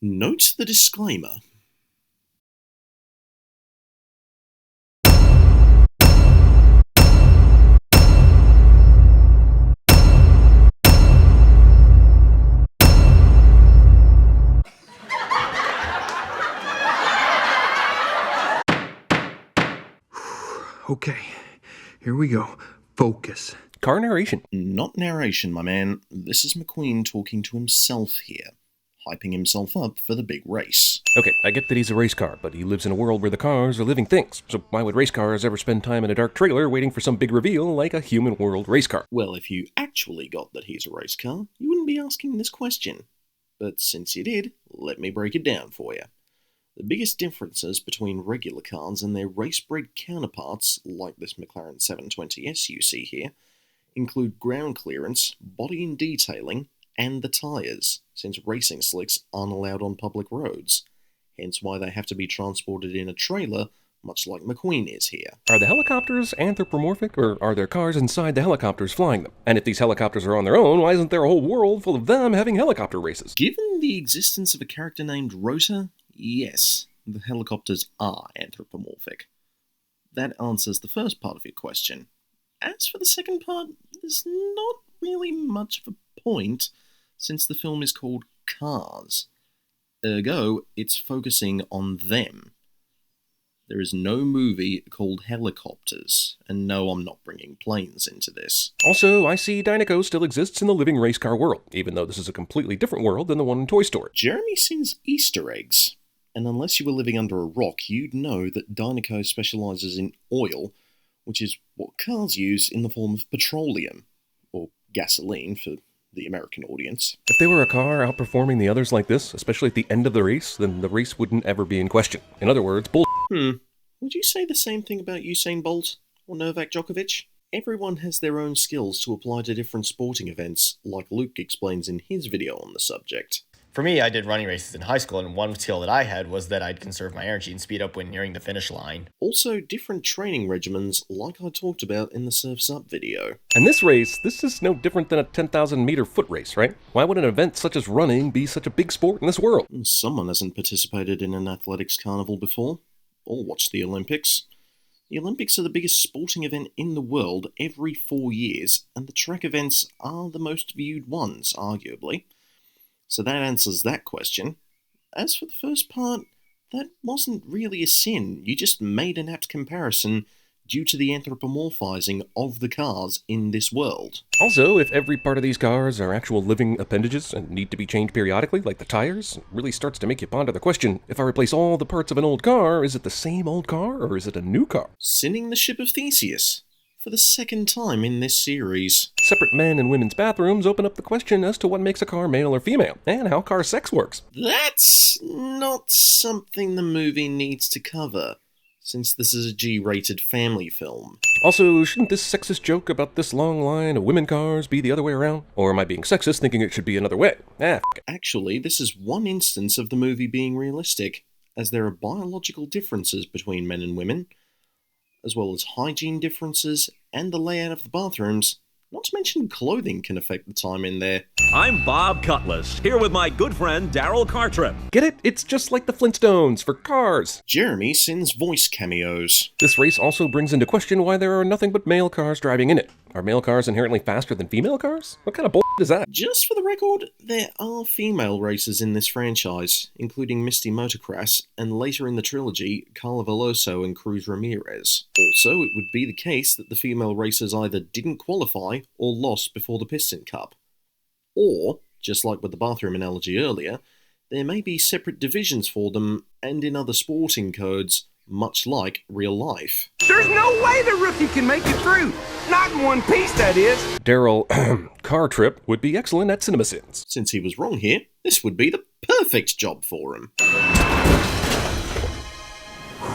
Note the disclaimer. Okay, here we go. Focus. Car narration. Not narration, my man. This is McQueen talking to himself here, hyping himself up for the big race. Okay, I get that he's a race car, but he lives in a world where the cars are living things. So why would race cars ever spend time in a dark trailer waiting for some big reveal like a human world race car? Well, if you actually got that he's a race car, you wouldn't be asking this question. But since you did, let me break it down for you. The biggest differences between regular cars and their race-bred counterparts, like this McLaren 720S you see here, include ground clearance, body and detailing, and the tyres, since racing slicks aren't allowed on public roads, hence why they have to be transported in a trailer, much like McQueen is here. Are the helicopters anthropomorphic, or are there cars inside the helicopters flying them? And if these helicopters are on their own, why isn't there a whole world full of them having helicopter races? Given the existence of a character named Rota, yes, the helicopters are anthropomorphic. That answers the first part of your question. As for the second part, there's not really much of a point, since the film is called Cars. Ergo, it's focusing on them. There is no movie called Helicopters, and no, I'm not bringing planes into this. Also, I see Dinoco still exists in the living race car world, even though this is a completely different world than the one in Toy Story. Jeremy sends Easter eggs, and unless you were living under a rock, you'd know that Dinoco specializes in oil, which is what cars use in the form of petroleum, or gasoline for the American audience. If they were a car outperforming the others like this, especially at the end of the race, then the race wouldn't ever be in question. In other words, bull. Would you say the same thing about Usain Bolt or Novak Djokovic? Everyone has their own skills to apply to different sporting events, like Luke explains in his video on the subject. For me, I did running races in high school, and one skill that I had was that I'd conserve my energy and speed up when nearing the finish line. Also, different training regimens, like I talked about in the Surf's Up video. And this race, this is no different than a 10,000 meter foot race, right? Why would an event such as running be such a big sport in this world? Someone hasn't participated in an athletics carnival before, or watched the Olympics. The Olympics are the biggest sporting event in the world every 4 years, and the track events are the most viewed ones, arguably. So that answers that question. As for the first part, that wasn't really a sin. You just made an apt comparison due to the anthropomorphizing of the cars in this world. Also, if every part of these cars are actual living appendages and need to be changed periodically, like the tires, it really starts to make you ponder the question, if I replace all the parts of an old car, is it the same old car, or is it a new car? Sinning the ship of Theseus, for the second time in this series. Separate men and women's bathrooms open up the question as to what makes a car male or female, and how car sex works. That's not something the movie needs to cover, since this is a G-rated family film. Also, shouldn't this sexist joke about this long line of women cars be the other way around? Or am I being sexist thinking it should be another way? Actually, this is one instance of the movie being realistic, as there are biological differences between men and women, as well as hygiene differences and the layout of the bathrooms. Not to mention clothing can affect the time in there. I'm Bob Cutlass, here with my good friend Daryl Cartrip. Get it? It's just like the Flintstones, for cars. Jeremy sends voice cameos. This race also brings into question why there are nothing but male cars driving in it. Are male cars inherently faster than female cars? What kind of bull is that? Just for the record, there are female racers in this franchise, including Misty Motocross, and later in the trilogy, Carla Veloso and Cruz Ramirez. Also, it would be the case that the female racers either didn't qualify or lost before the Piston Cup. Or, just like with the bathroom analogy earlier, there may be separate divisions for them, and in other sporting codes, much like real life. There's no way the rookie can make it through. Not in one piece, that is. Daryl Cartrip would be excellent at CinemaSins. Since he was wrong here, this would be the perfect job for him.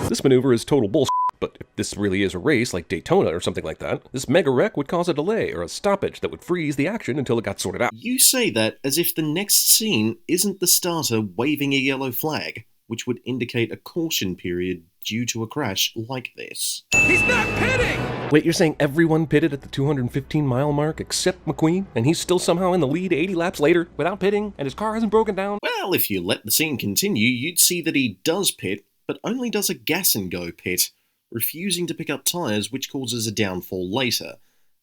This maneuver is total bullshit, but if this really is a race like Daytona or something like that, this mega wreck would cause a delay or a stoppage that would freeze the action until it got sorted out. You say that as if the next scene isn't the starter waving a yellow flag, which would indicate a caution period due to a crash like this. He's not pitting! Wait, you're saying everyone pitted at the 215-mile mark except McQueen, and he's still somehow in the lead 80 laps later without pitting, and his car hasn't broken down? Well, if you let the scene continue, you'd see that he does pit, but only does a gas-and-go pit, refusing to pick up tyres, which causes a downfall later,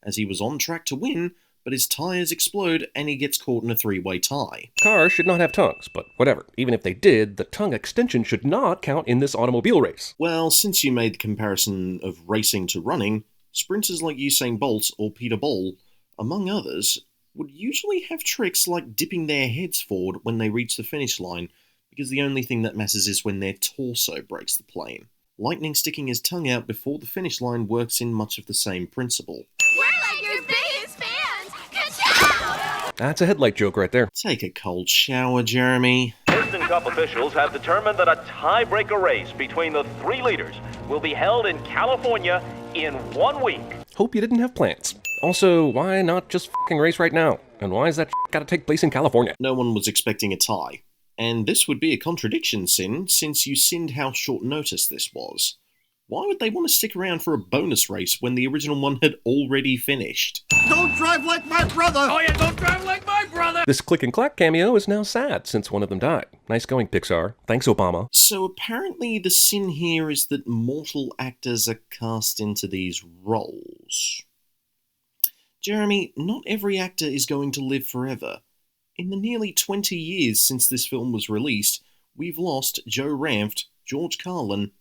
as he was on track to win, but his tyres explode and he gets caught in a three-way tie. Cars should not have tongues, but whatever. Even if they did, the tongue extension should not count in this automobile race. Well, since you made the comparison of racing to running, sprinters like Usain Bolt or Peter Bol, among others, would usually have tricks like dipping their heads forward when they reach the finish line, because the only thing that matters is when their torso breaks the plane. Lightning sticking his tongue out before the finish line works in much of the same principle. We're like your biggest fans! Ka-chow! That's a headlight joke right there. Take a cold shower, Jeremy. Piston Cup officials have determined that a tiebreaker race between the three leaders will be held in California in 1 week. Hope you didn't have plans. Also, why not just f***ing race right now? And why is that gotta take place in California? No one was expecting a tie. And this would be a contradiction, Sin, since you sinned how short notice this was. Why would they want to stick around for a bonus race when the original one had already finished? Don't drive like my brother! Oh yeah, don't drive like my brother! This click and clack cameo is now sad since one of them died. Nice going, Pixar. Thanks, Obama. So apparently the sin here is that mortal actors are cast into these roles. Jeremy, not every actor is going to live forever. In the nearly 20 years since this film was released, we've lost Joe Ranft, George Carlin,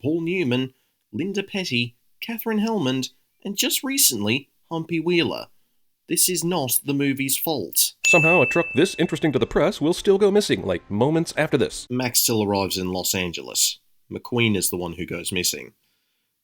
Paul Newman, Linda Petty, Catherine Hellmond, and just recently, Humpy Wheeler. This is not the movie's fault. Somehow, a truck this interesting to the press will still go missing, like moments after this. Max still arrives in Los Angeles. McQueen is the one who goes missing.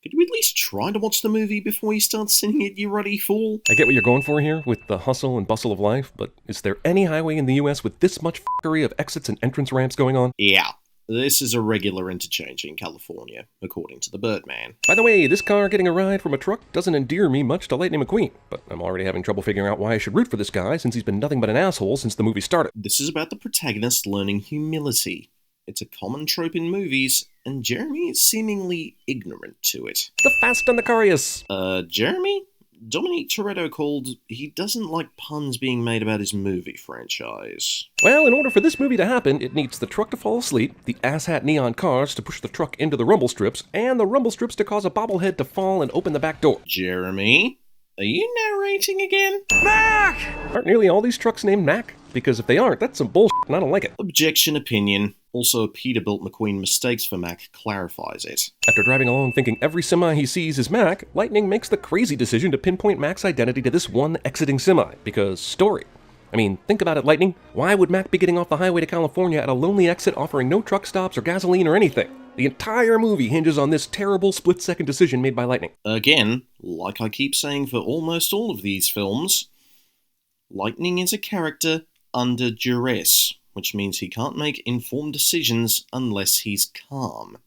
Could you at least try to watch the movie before you start singing it, you ruddy fool? I get what you're going for here with the hustle and bustle of life, but is there any highway in the US with this much f***ery of exits and entrance ramps going on? Yeah, this is a regular interchange in California, according to the Birdman. By the way, this car getting a ride from a truck doesn't endear me much to Lightning McQueen, but I'm already having trouble figuring out why I should root for this guy since he's been nothing but an asshole since the movie started. This is about the protagonist learning humility. It's a common trope in movies, and Jeremy is seemingly ignorant to it. The Fast and the Curious! Jeremy? Dominique Toretto called he doesn't like puns being made about his movie franchise. Well, in order for this movie to happen, it needs the truck to fall asleep, the asshat neon cars to push the truck into the rumble strips, and the rumble strips to cause a bobblehead to fall and open the back door. Jeremy? Are you narrating again? Mac! Aren't nearly all these trucks named Mac? Because if they aren't, that's some bullshit and I don't like it. Objection opinion. Also, a Peterbilt McQueen mistakes for Mac clarifies it. After driving along thinking every semi he sees is Mac, Lightning makes the crazy decision to pinpoint Mac's identity to this one exiting semi, because story. I mean, think about it, Lightning. Why would Mac be getting off the highway to California at a lonely exit offering no truck stops or gasoline or anything? The entire movie hinges on this terrible split-second decision made by Lightning. Again, like I keep saying for almost all of these films, Lightning is a character under duress, which means he can't make informed decisions unless he's calm.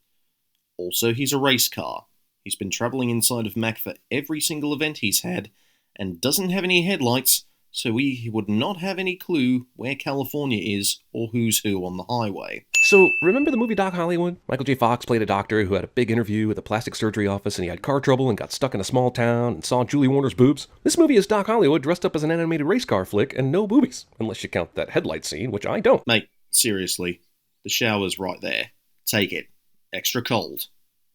Also, he's a race car. He's been travelling inside of Mac for every single event he's had, and doesn't have any headlights, so he would not have any clue where California is or who's who on the highway. So, remember the movie Doc Hollywood? Michael J. Fox played a doctor who had a big interview at the plastic surgery office and he had car trouble and got stuck in a small town and saw Julie Warner's boobs. This movie is Doc Hollywood dressed up as an animated race car flick and no boobies, unless you count that headlight scene, which I don't. Mate, seriously, the shower's right there. Take it. Extra cold.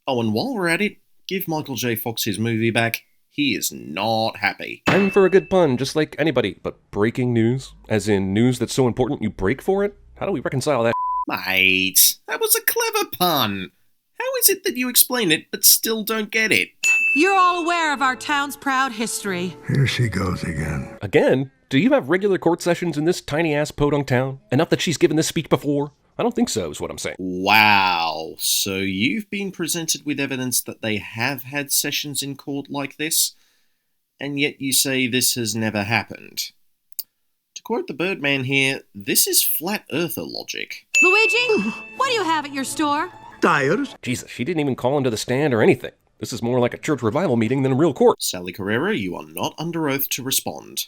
Oh, and while we're at it, give Michael J. Fox his movie back. He is not happy. I'm for a good pun, just like anybody, but breaking news? As in news that's so important you break for it? How do we reconcile that? Mate, that was a clever pun. How is it that you explain it but still don't get it? You're all aware of our town's proud history. Here she goes again. Again? Do you have regular court sessions in this tiny-ass podunk town? Enough that she's given this speech before? I don't think so, is what I'm saying. Wow, so you've been presented with evidence that they have had sessions in court like this, and yet you say this has never happened. To quote the Birdman here, this is flat earther logic. Luigi, what do you have at your store? Tires? Jesus, she didn't even call him to the stand or anything. This is more like a church revival meeting than a real court. Sally Carrera, you are not under oath to respond.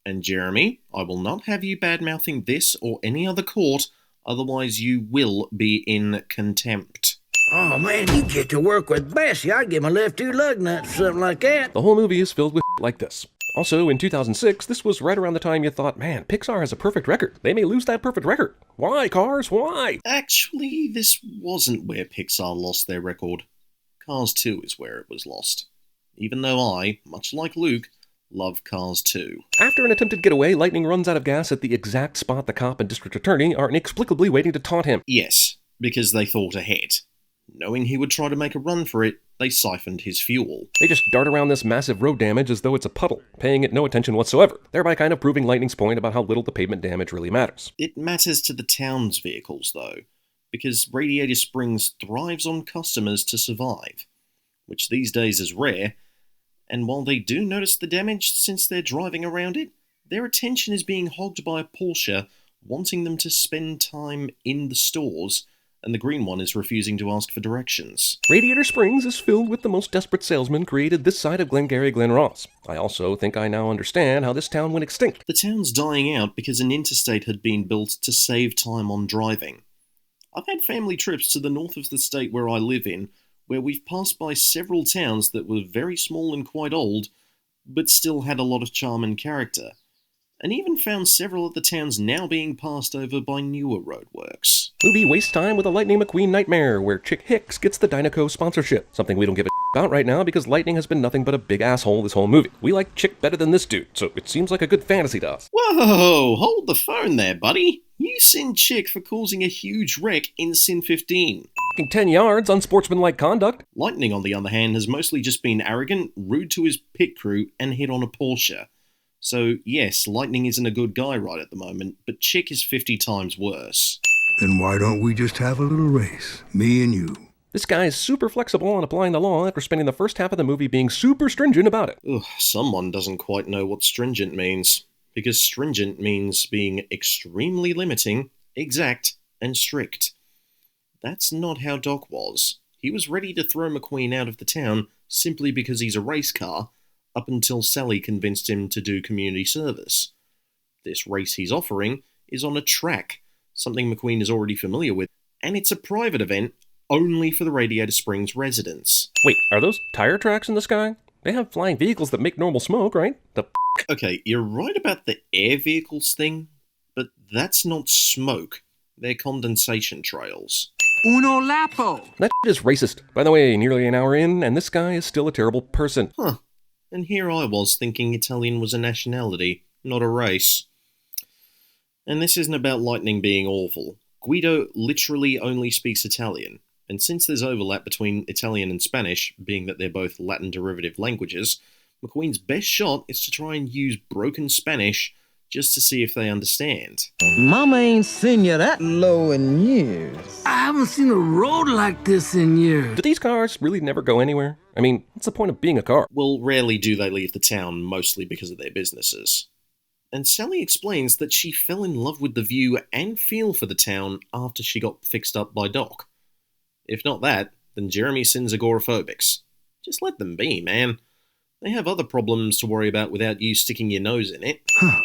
And Jeremy, I will not have you bad-mouthing this or any other court, otherwise you will be in contempt. Oh, man, you get to work with Bessie. I'd give my left two lug nuts or something like that. The whole movie is filled with like this. Also, in 2006, this was right around the time you thought, man, Pixar has a perfect record. They may lose that perfect record. Why, Cars? Why? Actually, this wasn't where Pixar lost their record. Cars 2 is where it was lost. Even though I, much like Luke, love Cars 2. After an attempted getaway, Lightning runs out of gas at the exact spot the cop and district attorney are inexplicably waiting to taunt him. Yes, because they thought ahead. Knowing he would try to make a run for it, they siphoned his fuel. They just dart around this massive road damage as though it's a puddle, paying it no attention whatsoever, thereby kind of proving Lightning's point about how little the pavement damage really matters. It matters to the town's vehicles, though, because Radiator Springs thrives on customers to survive, which these days is rare, and while they do notice the damage since they're driving around it, their attention is being hogged by a Porsche wanting them to spend time in the stores, and the green one is refusing to ask for directions. Radiator Springs is filled with the most desperate salesmen created this side of Glengarry Glen Ross. I also think I now understand how this town went extinct. The town's dying out because an interstate had been built to save time on driving. I've had family trips to the north of the state where I live in, where we've passed by several towns that were very small and quite old, but still had a lot of charm and character, and even found several of the towns now being passed over by newer roadworks. Movie wastes time with a Lightning McQueen nightmare, where Chick Hicks gets the Dynaco sponsorship, something we don't give a about right now because Lightning has been nothing but a big asshole this whole movie. We like Chick better than this dude, so it seems like a good fantasy to us. Whoa, hold the phone there, buddy. You sin Chick for causing a huge wreck in Sin 15. 10 yards, unsportsmanlike conduct. Lightning, on the other hand, has mostly just been arrogant, rude to his pit crew, and hit on a Porsche. So, yes, Lightning isn't a good guy right at the moment, but Chick is 50 times worse. Then why don't we just have a little race, me and you? This guy is super flexible on applying the law after spending the first half of the movie being super stringent about it. Ugh, someone doesn't quite know what stringent means, because stringent means being extremely limiting, exact, and strict. That's not how Doc was. He was ready to throw McQueen out of the town simply because he's a race car, up until Sally convinced him to do community service. This race he's offering is on a track, something McQueen is already familiar with, and it's a private event only for the Radiator Springs residents. Wait, are those tire tracks in the sky? They have flying vehicles that make normal smoke, right? Okay, you're right about the air vehicles thing, but that's not smoke. They're condensation trails. Uno lapo. That is racist. By the way, nearly an hour in, and this guy is still a terrible person. Huh. And here I was thinking Italian was a nationality, not a race. And this isn't about Lightning being awful. Guido literally only speaks Italian, and since there's overlap between Italian and Spanish, being that they're both Latin derivative languages, McQueen's best shot is to try and use broken Spanish just to see if they understand. Mama ain't seen you that low in years. I haven't seen a road like this in years. Do these cars really never go anywhere? I mean, what's the point of being a car? Well, rarely do they leave the town, mostly because of their businesses. And Sally explains that she fell in love with the view and feel for the town after she got fixed up by Doc. If not that, then Jeremy sins agoraphobics. Just let them be, man. They have other problems to worry about without you sticking your nose in it. Huh.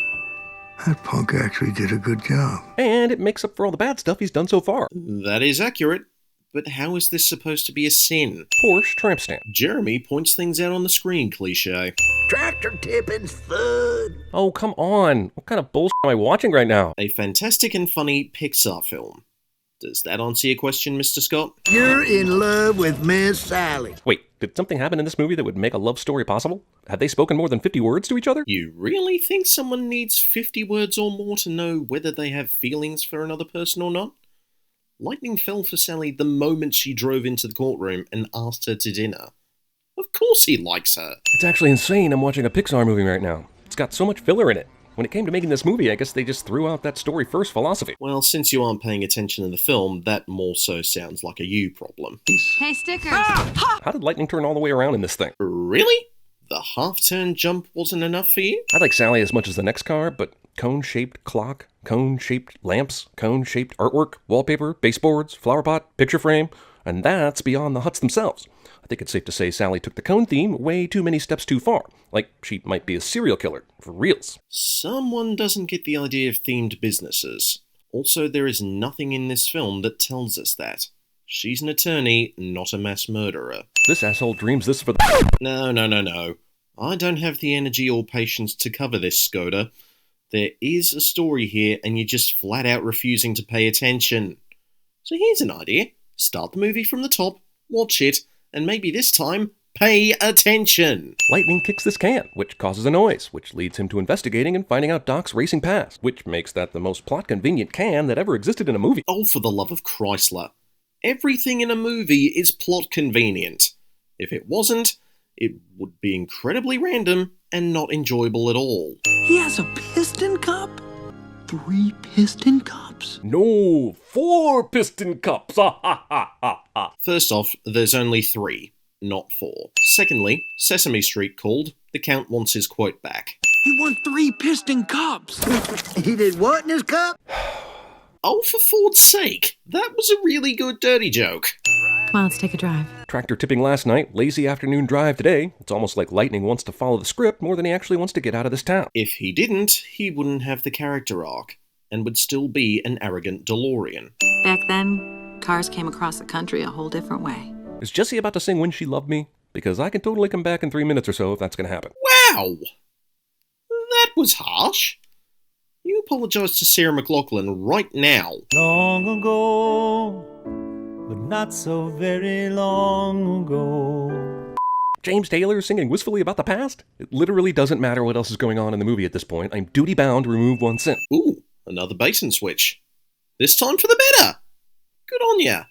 That punk actually did a good job. And it makes up for all the bad stuff he's done so far. That is accurate. But how is this supposed to be a sin? Porsche tramp stamp. Jeremy points things out on the screen, cliche. Tractor tipping's fun. Oh, come on. What kind of bullshit am I watching right now? A fantastic and funny Pixar film. Does that answer your question, Mr. Scott? You're in love with Miss Sally. Wait, did something happen in this movie that would make a love story possible? Have they spoken more than 50 words to each other? You really think someone needs 50 words or more to know whether they have feelings for another person or not? Lightning fell for Sally the moment she drove into the courtroom and asked her to dinner. Of course he likes her. It's actually insane I'm watching a Pixar movie right now. It's got so much filler in it. When it came to making this movie, I guess they just threw out that story first philosophy. Well, since you aren't paying attention to the film, that more so sounds like a you problem. Hey, Stickers. How did Lightning turn all the way around in this thing? Really? The half-turn jump wasn't enough for you? I like Sally as much as the next car, but cone-shaped clock, cone-shaped lamps, cone-shaped artwork, wallpaper, baseboards, flower pot, picture frame, and that's beyond the huts themselves. I think it's safe to say Sally took the cone theme way too many steps too far. Like, she might be a serial killer, for reals. Someone doesn't get the idea of themed businesses. Also, there is nothing in this film that tells us that. She's an attorney, not a mass murderer. This asshole dreams this for the... No. I don't have the energy or patience to cover this, Skoda. There is a story here, and you're just flat out refusing to pay attention. So here's an idea. Start the movie from the top, watch it, and maybe this time, pay attention. Lightning kicks this can, which causes a noise, which leads him to investigating and finding out Doc's racing past, which makes that the most plot-convenient can that ever existed in a movie. Oh, for the love of Chrysler. Everything in a movie is plot convenient. If it wasn't, it would be incredibly random and not enjoyable at all. He has a piston cup? 3 piston cups? No, 4 piston cups! First off, there's only 3, not 4. Secondly, Sesame Street called. The Count wants his quote back. He won 3 piston cups! He did what in his cup? Oh, for Ford's sake, that was a really good dirty joke. Come on, let's take a drive. Tractor tipping last night, lazy afternoon drive today. It's almost like Lightning wants to follow the script more than he actually wants to get out of this town. If he didn't, he wouldn't have the character arc, and would still be an arrogant DeLorean. Back then, cars came across the country a whole different way. Is Jessie about to sing When She Loved Me? Because I can totally come back in 3 minutes or so if that's going to happen. Wow! That was harsh. You apologize to Sarah McLachlan right now. Long ago, but not so very long ago. James Taylor singing wistfully about the past? It literally doesn't matter what else is going on in the movie at this point. I'm duty-bound to remove one sin. Ooh, another basin switch. This time for the better. Good on ya.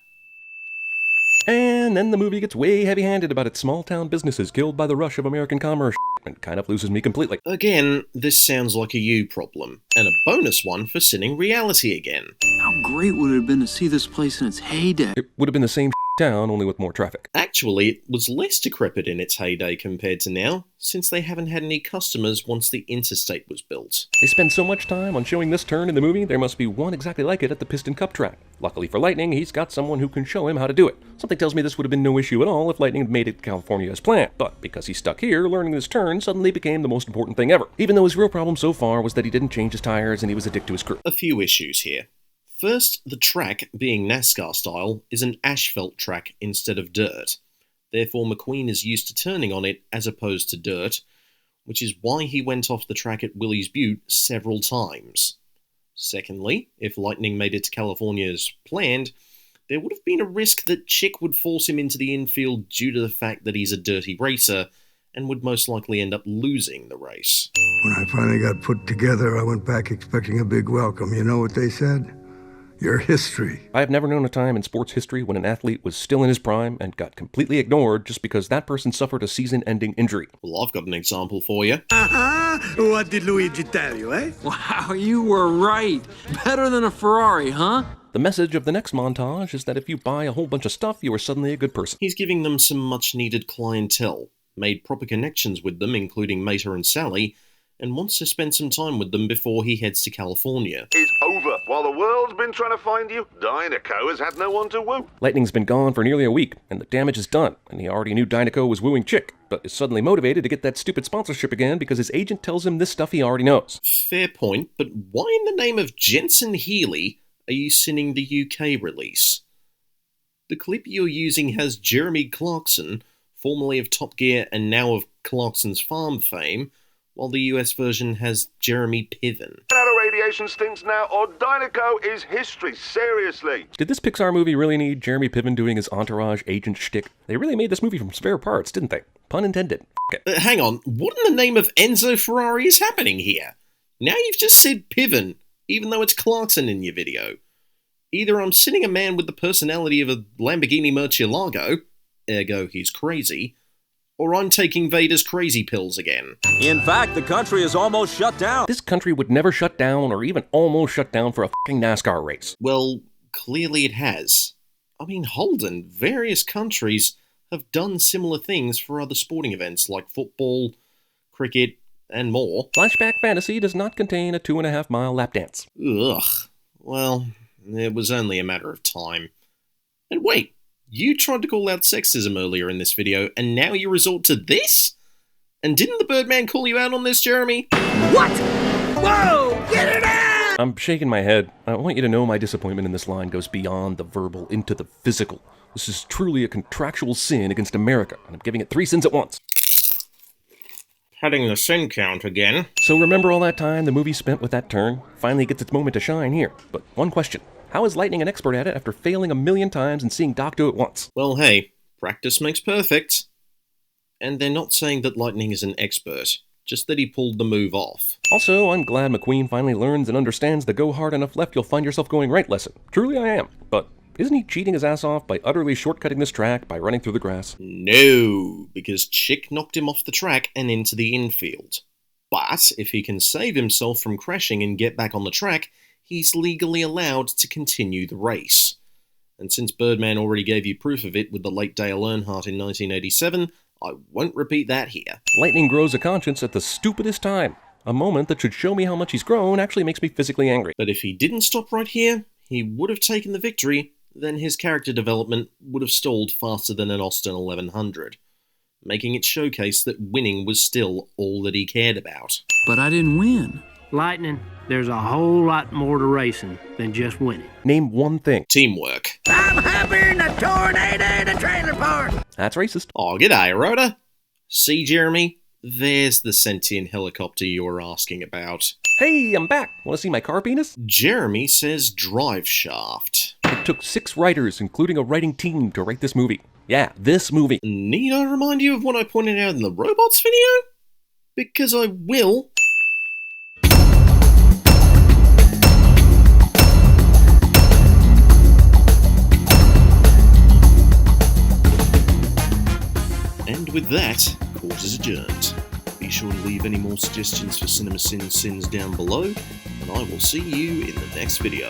And then the movie gets way heavy-handed about its small-town businesses killed by the rush of American commerce and kind of loses me completely. Again, this sounds like a you problem, and a bonus one for sinning reality again. How great would it have been to see this place in its heyday? It would have been the same town, only with more traffic. Actually, it was less decrepit in its heyday compared to now, since they haven't had any customers once the interstate was built. They spend so much time on showing this turn in the movie, there must be one exactly like it at the Piston Cup track. Luckily for Lightning, he's got someone who can show him how to do it. Something tells me this would have been no issue at all if Lightning had made it to California as planned, but because he's stuck here, learning this turn suddenly became the most important thing ever, even though his real problem so far was that he didn't change his tires and he was a dick to his crew. A few issues here. First, the track, being NASCAR style, is an asphalt track instead of dirt. Therefore, McQueen is used to turning on it as opposed to dirt, which is why he went off the track at Willie's Butte several times. Secondly, if Lightning made it to California as planned, there would have been a risk that Chick would force him into the infield due to the fact that he's a dirty racer, and would most likely end up losing the race. When I finally got put together, I went back expecting a big welcome. You know what they said? Your history. I have never known a time in sports history when an athlete was still in his prime and got completely ignored just because that person suffered a season-ending injury. Well, I've got an example for you. What did Luigi tell you, eh? Wow, you were right. Better than a Ferrari, huh? The message of the next montage is that if you buy a whole bunch of stuff, you are suddenly a good person. He's giving them some much-needed clientele, made proper connections with them, including Mater and Sally, and wants to spend some time with them before he heads to California. It's over. While the world's been trying to find you, Dynaco has had no one to woo. Lightning's been gone for nearly a week, and the damage is done, and he already knew Dynaco was wooing Chick, but is suddenly motivated to get that stupid sponsorship again because his agent tells him this stuff he already knows. Fair point, but why in the name of Jensen Healy are you sinning the UK release? The clip you're using has Jeremy Clarkson, formerly of Top Gear and now of Clarkson's Farm fame, while the US version has Jeremy Piven. Out of radiation stinks now, or Dynaco is history, seriously. Did this Pixar movie really need Jeremy Piven doing his entourage agent shtick? They really made this movie from spare parts, didn't they? Pun intended. Hang on, what in the name of Enzo Ferrari is happening here? Now you've just said Piven, even though it's Clarkson in your video. Either I'm sitting a man with the personality of a Lamborghini Murcielago, ergo he's crazy, or I'm taking Vader's crazy pills again. In fact, the country is almost shut down. This country would never shut down or even almost shut down for a fucking NASCAR race. Well, clearly it has. I mean, Holden, various countries have done similar things for other sporting events like football, cricket, and more. Flashback Fantasy does not contain a 2.5-mile lap dance. Ugh. Well, it was only a matter of time. And wait, you tried to call out sexism earlier in this video, and now you resort to this? And didn't the Birdman call you out on this, Jeremy? What? Whoa! Get it out! I'm shaking my head. I want you to know my disappointment in this line goes beyond the verbal into the physical. This is truly a contractual sin against America, and I'm giving it 3 sins at once. Heading the sin count again. So remember all that time the movie spent with that turn? Finally gets its moment to shine here. But one question. How is Lightning an expert at it after failing 1,000,000 times and seeing Doc do it once? Well, hey, practice makes perfect. And they're not saying that Lightning is an expert, just that he pulled the move off. Also, I'm glad McQueen finally learns and understands the go hard enough left you'll find yourself going right lesson. Truly I am. But isn't he cheating his ass off by utterly shortcutting this track by running through the grass? No, because Chick knocked him off the track and into the infield. But if he can save himself from crashing and get back on the track, he's legally allowed to continue the race. And since Birdman already gave you proof of it with the late Dale Earnhardt in 1987, I won't repeat that here. Lightning grows a conscience at the stupidest time. A moment that should show me how much he's grown actually makes me physically angry. But if he didn't stop right here, he would have taken the victory, then his character development would have stalled faster than an Austin 1100, making it showcase that winning was still all that he cared about. But I didn't win. Lightning, there's a whole lot more to racing than just winning. Name one thing. Teamwork. I'm happy in a tornado in a trailer park. That's racist. Oh, g'day, Rhoda. See, Jeremy? There's the sentient helicopter you were asking about. Hey, I'm back. Want to see my car penis? Jeremy says drive shaft. It took 6 writers, including a writing team, to write this movie. Yeah, this movie. Need I remind you of what I pointed out in the robots video? Because I will. And with that, court is adjourned. Be sure to leave any more suggestions for CinemaSins sins down below, and I will see you in the next video.